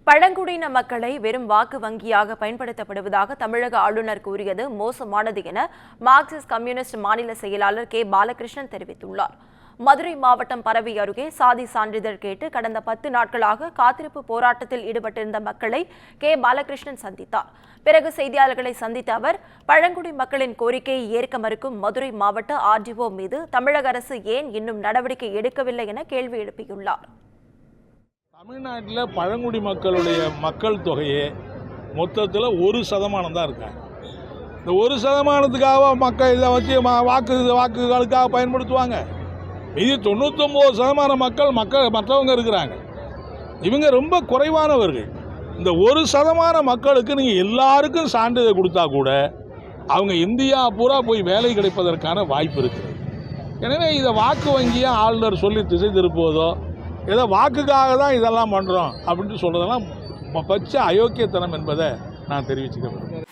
பழங்குடியின மக்களை வெறும் வாக்கு வங்கியாக பயன்படுத்தப்படுவதாக தமிழக ஆளுநர் கூறியது மோசமானது என மார்க்சிஸ்ட் கம்யூனிஸ்ட் மாநில செயலாளர் கே பாலகிருஷ்ணன் தெரிவித்துள்ளார். மதுரை மாவட்டம் பரவை அருகே சாதி சான்றிதழ் கேட்டு கடந்த 10 நாட்களாக காத்திருப்பு போராட்டத்தில் ஈடுபட்டிருந்த மக்களை கே பாலகிருஷ்ணன் சந்தித்தார். பிறகு செய்தியாளர்களை சந்தித்த அவர் பழங்குடி மக்களின் கோரிக்கையை ஏற்க மறுக்கும் மதுரை மாவட்ட ஆர்டிஓ மீது தமிழக அரசு ஏன் இன்னும் நடவடிக்கை எடுக்கவில்லை என கேள்வி எழுப்பியுள்ளார். தமிழ்நாட்டில் பழங்குடி மக்களுடைய மக்கள் தொகையே மொத்தத்தில் 1% தான் இருக்காங்க. இந்த 1%க்காக மக்கள் இதை வச்சு வாக்குகளுக்காக பயன்படுத்துவாங்க. மீதி 99% மக்கள் மற்றவங்க இருக்கிறாங்க. இவங்க ரொம்ப குறைவானவர்கள். இந்த 1% மக்களுக்கு நீங்கள் எல்லாருக்கும் சான்றிதழ் கொடுத்தா கூட அவங்க இந்தியா பூரா போய் வேலை கிடைப்பதற்கான வாய்ப்பு இருக்குது. எனவே இதை வாக்கு வங்கியாக ஆளுநர் சொல்லி திசை திருப்புவதோ ஏதோ வாக்குக்காக தான் இதெல்லாம் பண்ணுறோம் அப்படின்ட்டு சொல்கிறதெல்லாம் பச்சை அயோக்கியத்தனம் என்பதை நான் தெரிவிச்சுக்க விரும்புகிறேன்.